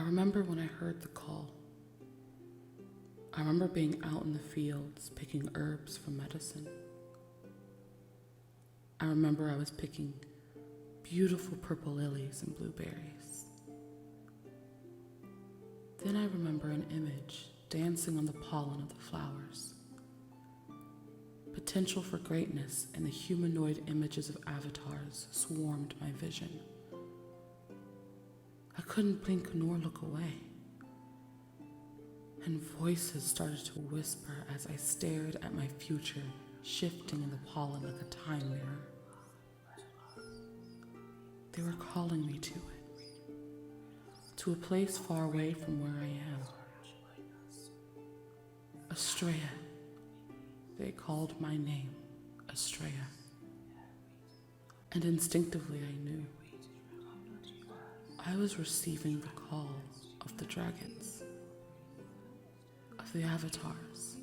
remember when I heard the call. I remember being out in the fields picking herbs for medicine. I remember I was picking beautiful purple lilies and blueberries. Then I remember an image dancing on the pollen of the flowers. Potential for greatness and the humanoid images of avatars swarmed my vision. I couldn't blink nor look away. And voices started to whisper as I stared at my future shifting in the pollen like a time mirror. They were calling me to it, to a place far away from where I am. Astrea. They called my name, Astrea. And instinctively I knew I was receiving the call of the dragons, of the avatars,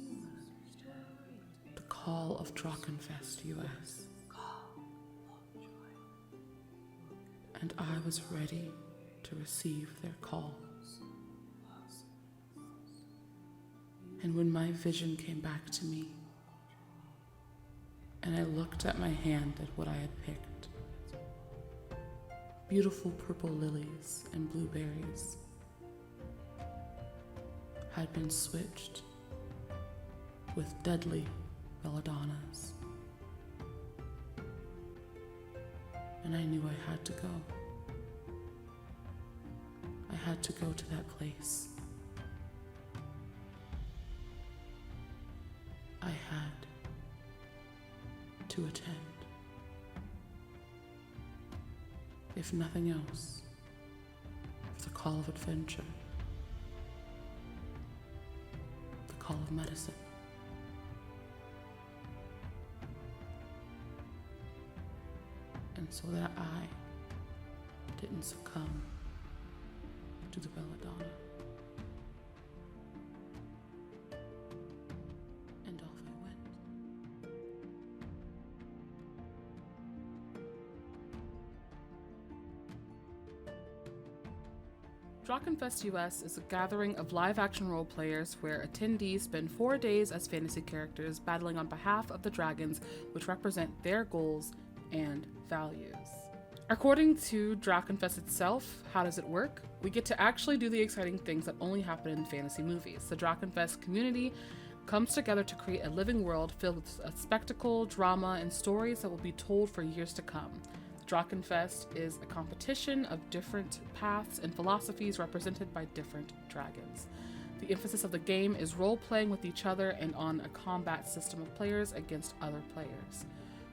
the call of DrachenFest US. And I was ready to receive their call. And when my vision came back to me, and I looked at my hand at what I had picked, beautiful purple lilies and blueberries had been switched with deadly belladonnas. And I knew I had to go. I had to go to that place. I had to attend. If nothing else, for the call of adventure, the call of medicine. And so that I didn't succumb to the belladonna. And off I went. DrachenFest US is a gathering of live-action role players where attendees spend 4 days as fantasy characters battling on behalf of the dragons, which represent their goals and values. According to DrachenFest itself, how does it work? We get to actually do the exciting things that only happen in fantasy movies. The DrachenFest community comes together to create a living world filled with a spectacle, drama, and stories that will be told for years to come. DrachenFest is a competition of different paths and philosophies represented by different dragons. The emphasis of the game is role-playing with each other and on a combat system of players against other players.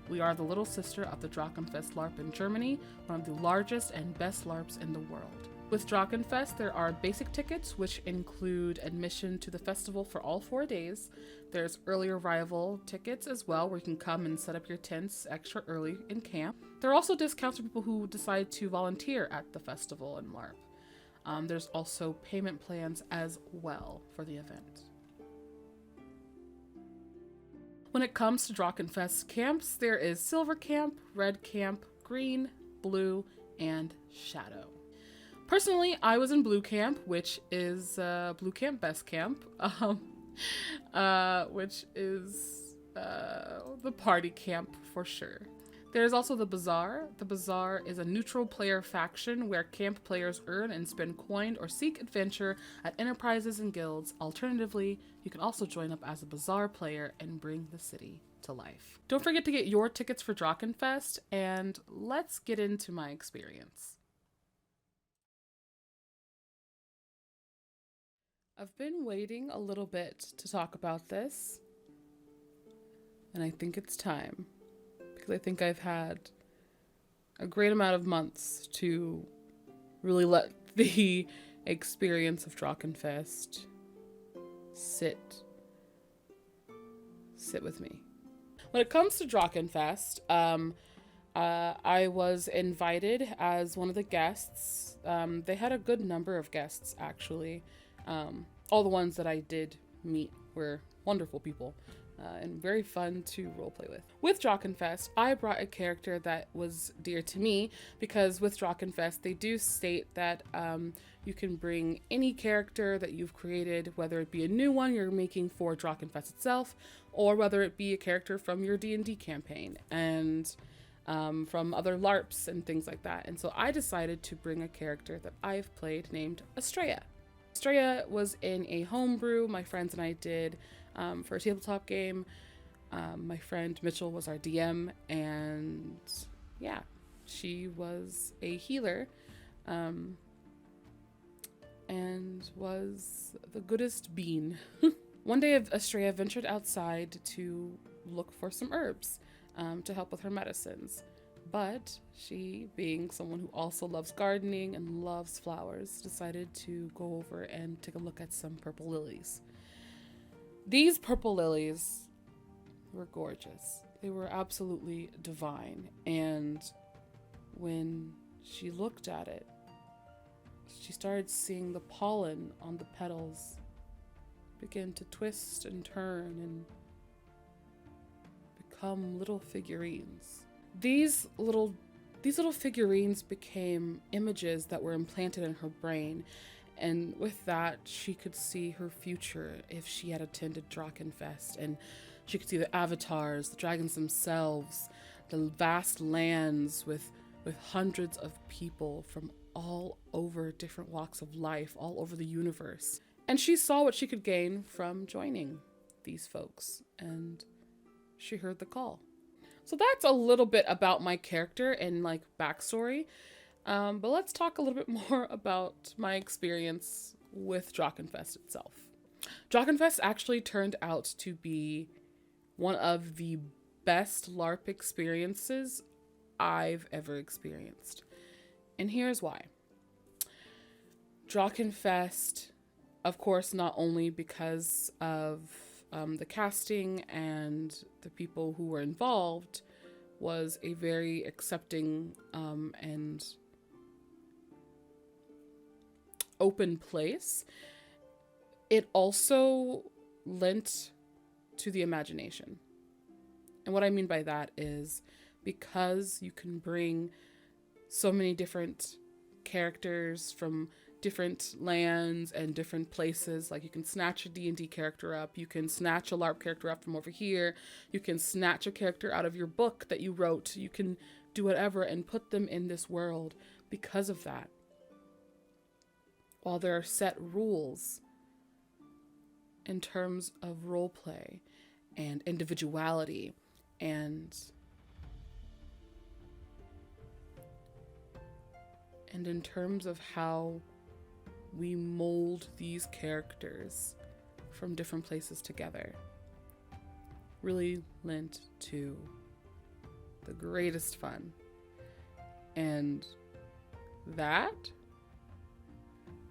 We are the little sister of the DrachenFest LARP in Germany, one of the largest and best LARPs in the world. With DrachenFest, there are basic tickets, which include admission to the festival for all 4 days. There's early arrival tickets as well, where you can come and set up your tents extra early in camp. There are also discounts for people who decide to volunteer at the festival and LARP. There's also payment plans as well for the event. When it comes to DrachenFest camps, there is Silver Camp, Red Camp, Green, Blue, and Shadow. Personally, I was in Blue Camp, which is Blue Camp Best Camp, which is the party camp for sure. There's also the Bazaar. The Bazaar is a neutral player faction where camp players earn and spend coin or seek adventure at enterprises and guilds. Alternatively, you can also join up as a Bazaar player and bring the city to life. Don't forget to get your tickets for DrachenFest, and let's get into my experience. I've been waiting a little bit to talk about this, and I think it's time. I think I've had a great amount of months to really let the experience of DrachenFest sit with me. When it comes to DrachenFest, I was invited as one of the guests. They had a good number of guests, actually. All the ones that I did meet were wonderful people. and very fun to roleplay with. With DrachenFest, I brought a character that was dear to me because with DrachenFest, they do state that you can bring any character that you've created, whether it be a new one you're making for DrachenFest itself, or whether it be a character from your D&D campaign and from other LARPs and things like that. And so I decided to bring a character that I've played named Estrella. Estrella was in a homebrew my friends and I did for a tabletop game. My friend Mitchell was our DM, and yeah, she was a healer and was the goodest bean. One day Estrella ventured outside to look for some herbs to help with her medicines. But she, being someone who also loves gardening and loves flowers, decided to go over and take a look at some purple lilies. These purple lilies were gorgeous. They were absolutely divine. And when she looked at it, she started seeing the pollen on the petals begin to twist and turn and become little figurines. These little figurines became images that were implanted in her brain, and with that she could see her future if she had attended DrachenFest, and she could see the avatars, the dragons themselves, the vast lands with hundreds of people from all over different walks of life, all over the universe. And she saw what she could gain from joining these folks, and she heard the call. So that's a little bit about my character and like backstory. But let's talk a little bit more about my experience with DrachenFest itself. DrachenFest actually turned out to be one of the best LARP experiences I've ever experienced. And here's why. DrachenFest, of course, not only because of the casting and the people who were involved, was a very accepting and open place. It also lent to the imagination. And what I mean by that is because you can bring so many different characters from different lands and different places. Like you can snatch a D&D character up, you can snatch a LARP character up from over here, you can snatch a character out of your book that you wrote, you can do whatever and put them in this world. Because of that, while there are set rules in terms of roleplay and individuality and in terms of how we mold these characters from different places together, really lent to the greatest fun. And that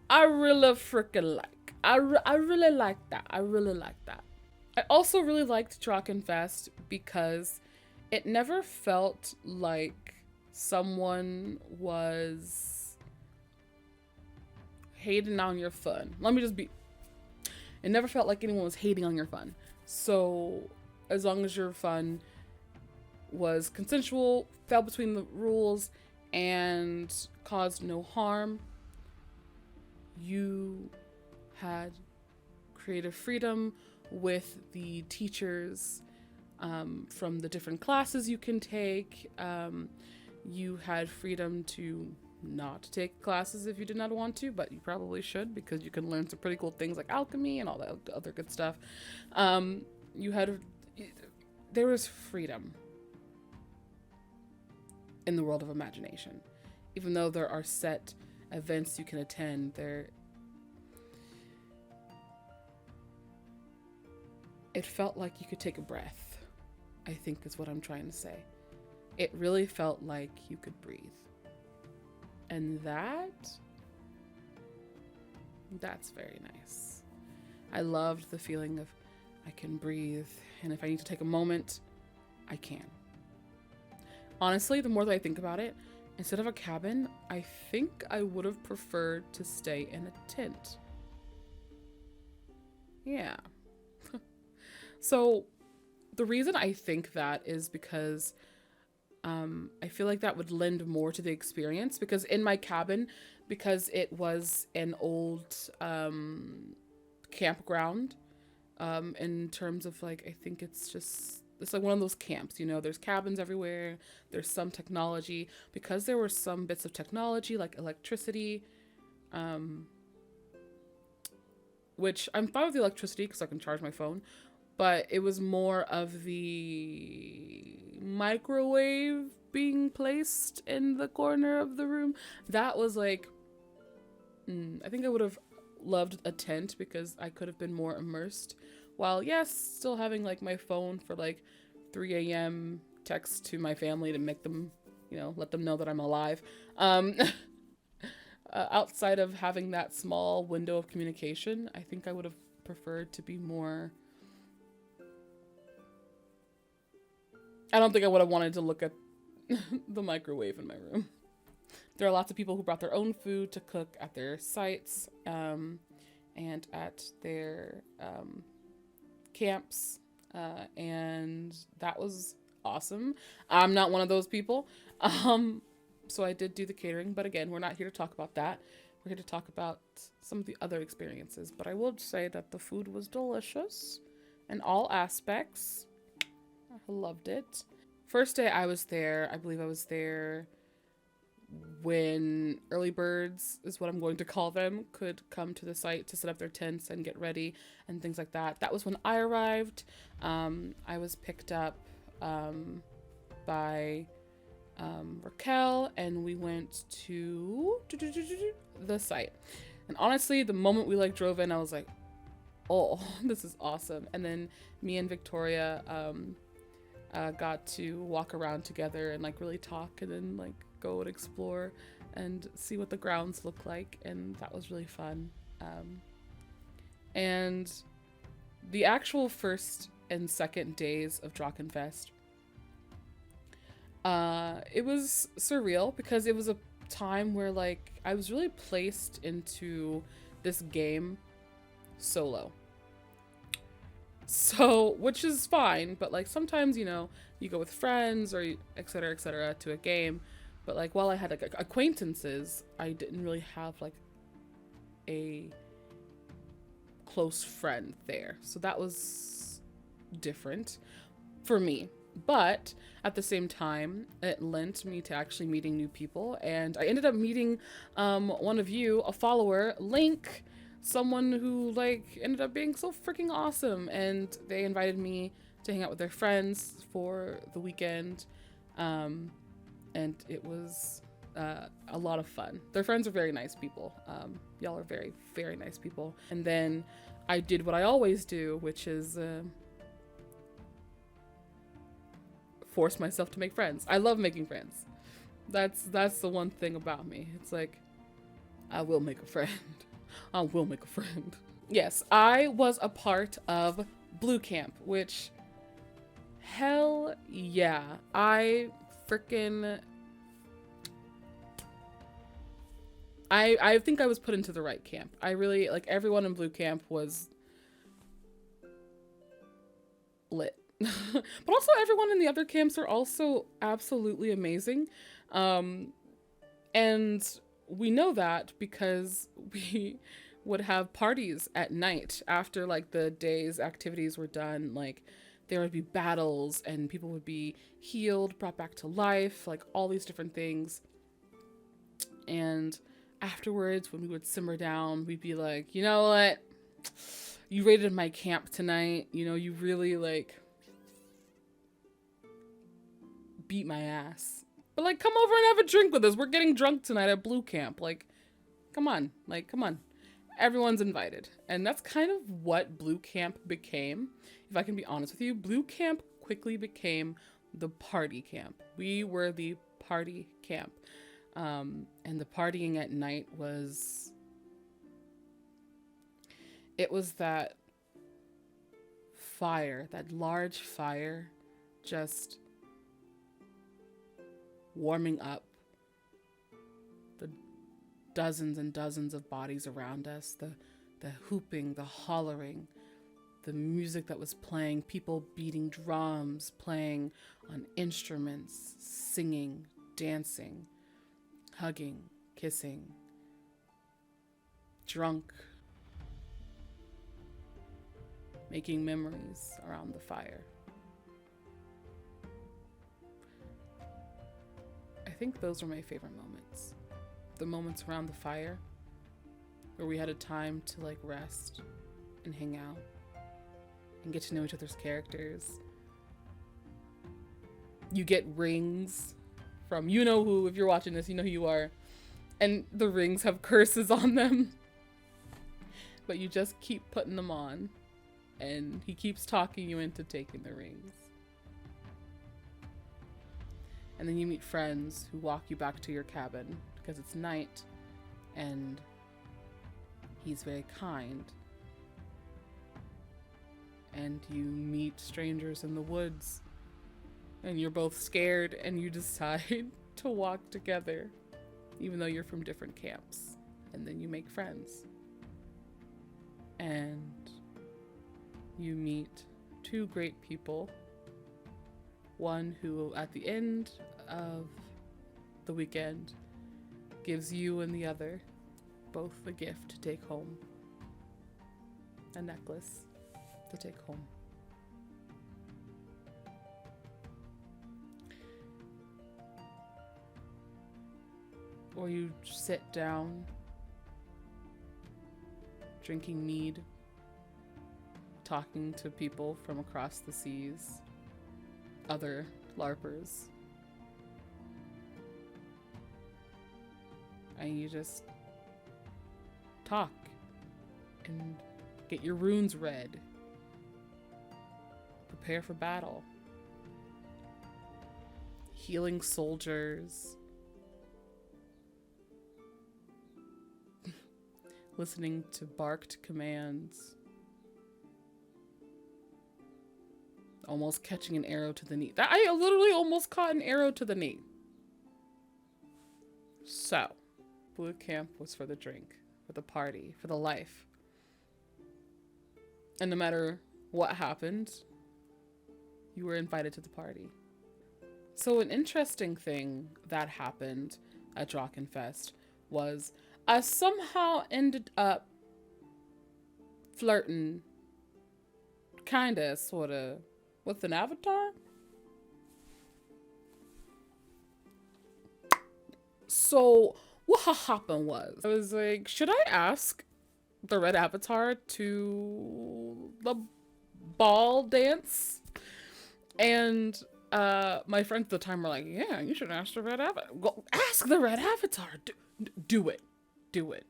I really freaking like. I really like that. I really like that. I also really liked DrachenFest because it never felt like someone was hating on your fun. It never felt like anyone was hating on your fun. So as long as your fun was consensual, fell between the rules, and caused no harm, you had creative freedom with the teachers from the different classes you can take. You had freedom to not take classes if you did not want to, but you probably should, because you can learn some pretty cool things like alchemy and all that other good stuff. There was freedom in the world of imagination. Even though there are set events you can attend, it felt like you could take a breath, I think is what I'm trying to say. It really felt like you could breathe. And that's very nice. I loved the feeling of I can breathe, and if I need to take a moment, I can. Honestly, the more that I think about it, instead of a cabin, I think I would have preferred to stay in a tent. Yeah. So The reason I think that is because I feel like that would lend more to the experience, because in my cabin, because it was an old campground, in terms of like, I think it's like one of those camps, you know, there's cabins everywhere, there's some technology. Because there were some bits of technology like electricity, which I'm fine with the electricity because I can charge my phone, but it was more of the microwave being placed in the corner of the room. That was like, I think I would have loved a tent because I could have been more immersed. While yes, still having like my phone for like 3 a.m. text to my family to make them, you know, let them know that I'm alive. Outside of having that small window of communication, I think I would have preferred to be more... I don't think I would have wanted to look at the microwave in my room. There are lots of people who brought their own food to cook at their sites, and at their camps, and that was awesome. I'm not one of those people. So I did do the catering, but again, we're not here to talk about that. We're here to talk about some of the other experiences. But I will say that the food was delicious in all aspects. I loved it. First day I was there, I believe I was there when early birds, is what I'm going to call them, could come to the site to set up their tents and get ready and things like that. That was when I arrived. I was picked up by Raquel, and we went to the site. And honestly, the moment we like drove in, I was like, oh, this is awesome. And then me and Victoria got to walk around together and like really talk, and then like go and explore and see what the grounds look like, and that was really fun. And the actual first and second days of DrachenFest, it was surreal because it was a time where like I was really placed into this game solo. So, which is fine, but like sometimes, you know, you go with friends or etc to a game, but like while I had like acquaintances, I didn't really have like a close friend there. So that was different for me. But at the same time, it lent me to actually meeting new people, and I ended up meeting one of you, a follower, Link, someone who like ended up being so freaking awesome, and they invited me to hang out with their friends for the weekend, and it was a lot of fun. Their friends are very nice people. Y'all are very, very nice people. And then I did what I always do, which is force myself to make friends. I love making friends. That's the one thing about me. It's like, I will make a friend. I will make a friend. Yes, I was a part of Blue Camp, which, hell yeah. I freaking... I think I was put into the right camp. I really, like, everyone in Blue Camp was lit. But also everyone in the other camps are also absolutely amazing. And we know that because we would have parties at night after like the day's activities were done. Like there would be battles and people would be healed, brought back to life, like all these different things. And afterwards, when we would simmer down, we'd be like, you know what? You raided my camp tonight. You know, you really like beat my ass. But like, come over and have a drink with us. We're getting drunk tonight at Blue Camp. Like, come on. Like, come on. Everyone's invited. And that's kind of what Blue Camp became. If I can be honest with you, Blue Camp quickly became the party camp. We were the party camp. And the partying at night was... It was that fire, that large fire, just warming up the dozens and dozens of bodies around us, the hooping, the hollering, the music that was playing, people beating drums, playing on instruments, singing, dancing, hugging, kissing, drunk, making memories around the fire. I think those were my favorite moments. The moments around the fire where we had a time to like rest and hang out and get to know each other's characters. You get rings from you know who. If you're watching this, you know who you are. And the rings have curses on them. But you just keep putting them on. And he keeps talking you into taking the rings. And then you meet friends who walk you back to your cabin because it's night and he's very kind. And you meet strangers in the woods and you're both scared and you decide to walk together even though you're from different camps. And then you make friends. And you meet two great people. One who, at the end of the weekend, gives you and the other both a gift to take home. A necklace to take home. Or you sit down, drinking mead, talking to people from across the seas, other LARPers. And you just talk and get your runes read. Prepare for battle. Healing soldiers. Listening to barked commands. Almost catching an arrow to the knee. I literally almost caught an arrow to the knee. So, boot camp was for the drink, for the party, for the life. And no matter what happened, you were invited to the party. So an interesting thing that happened at DrachenFest was I somehow ended up flirting, kinda, sorta, with an avatar. So what happened was, I was like, should I ask the red avatar to the ball dance? And my friends at the time were like, yeah, you should ask the red avatar. Go ask the red avatar. Do it. Do it.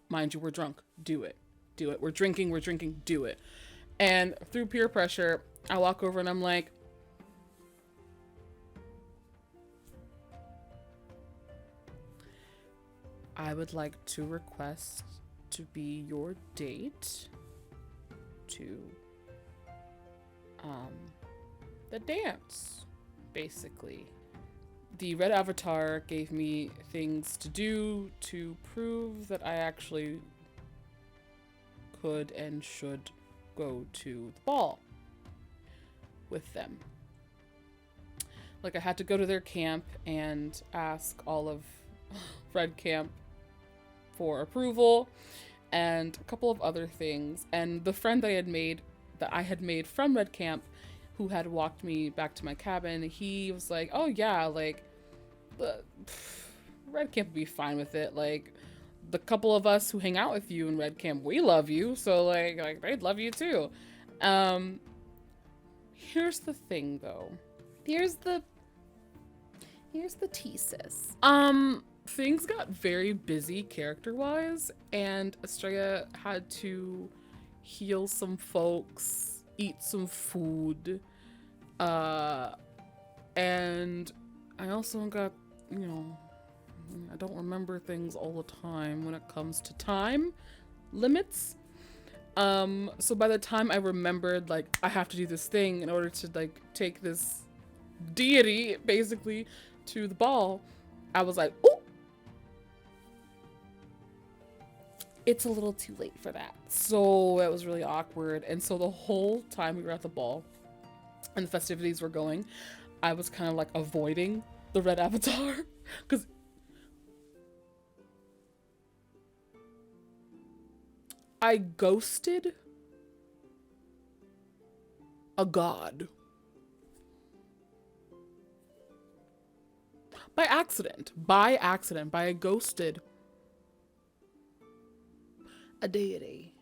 Mind you, we're drunk. Do it. Do it. We're drinking. Do it. And through peer pressure, I walk over and I'm like, I would like to request to be your date to the dance, basically. The red avatar gave me things to do to prove that I actually could and should go to the ball with them. Like, I had to go to their camp and ask all of Red Camp for approval and a couple of other things. And the friend that I had made from Red Camp, who had walked me back to my cabin, he was like, oh yeah, like, Red Camp would be fine with it. Like, the couple of us who hang out with you in Red Camp, we love you, so like they'd love you too. Here's the thing though. Here's the thesis. Things got very busy character-wise, and Estrella had to heal some folks, eat some food, and I also got, you know, I don't remember things all the time when it comes to time limits. So by the time I remembered, like, I have to do this thing in order to, like, take this deity, basically, to the ball, I was like, oh! it's a little too late for that. So it was really awkward. And so the whole time we were at the ball and the festivities were going, I was kind of like avoiding the red avatar because I ghosted a god by accident. I ghosted a deity.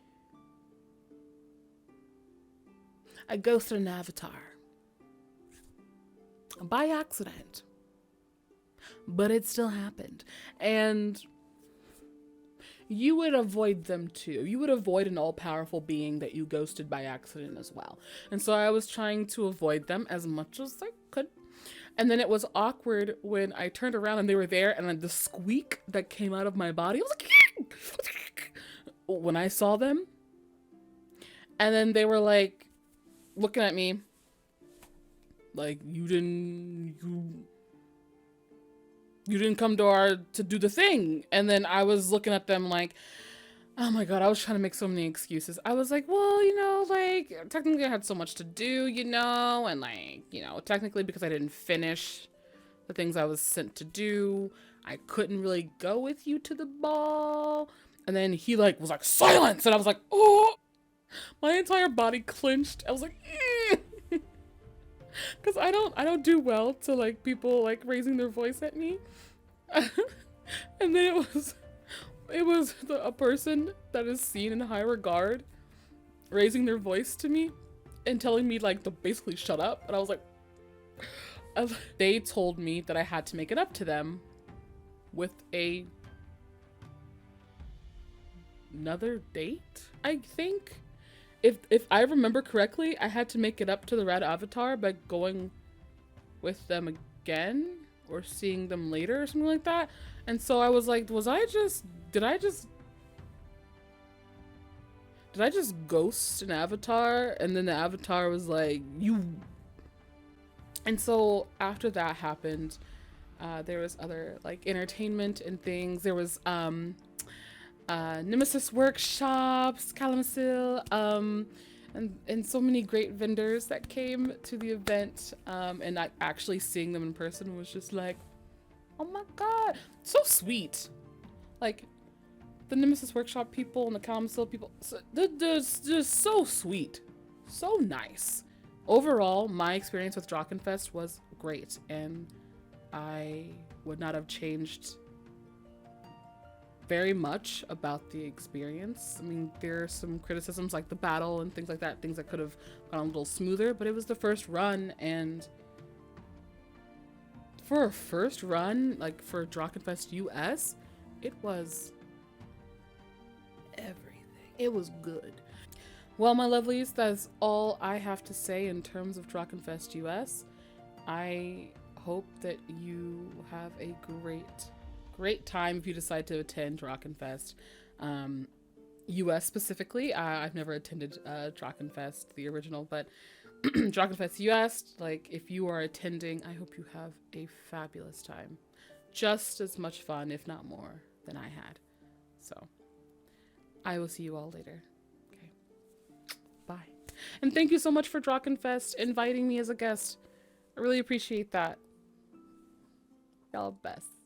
I ghosted an avatar by accident, but it still happened. And you would avoid them too. You would avoid an all-powerful being that you ghosted by accident as well. And so I was trying to avoid them as much as I could. And then it was awkward when I turned around and they were there, and then the squeak that came out of my body, I was like, when I saw them. And then they were like looking at me like, you didn't come to do the thing. And then I was looking at them like, oh my god, I was trying to make so many excuses. I was like, well, you know, like, technically I had so much to do, you know, and like, you know, technically because I didn't finish the things I was sent to do, I couldn't really go with you to the ball. And then he like was like, silence! And I was like, oh, my entire body clenched. I was like, because I don't do well to like people like raising their voice at me. And then it was a person that is seen in high regard raising their voice to me and telling me like to basically shut up. And I was like, they told me that I had to make it up to them with another date. I think if I remember correctly, I had to make it up to the red avatar by going with them again or seeing them later or something like that. And so I was like, did I just ghost an avatar? And then the avatar was like, you. And so after that happened, there was other like entertainment and things. There was Nemesis workshops, Kalamazoo, and so many great vendors that came to the event, and actually seeing them in person was just like, oh my god, so sweet. Like the Nemesis workshop people and the Kalamazoo people, they're just so sweet, so nice. Overall, my experience with DrachenFest was great, and I would not have changed very much about the experience. I mean, there are some criticisms like the battle and things like that, things that could have gone a little smoother, but it was the first run, and for a first run, like for DrachenFest US, it was everything. It was good. Well, my lovelies, that's all I have to say in terms of DrachenFest US. I hope that you have a great time if you decide to attend DrachenFest. US specifically, I've never attended DrachenFest, the original, but DrachenFest US, like if you are attending, I hope you have a fabulous time. Just as much fun, if not more, than I had. So, I will see you all later. Okay, bye. And thank you so much for DrachenFest inviting me as a guest. I really appreciate that. Y'all best.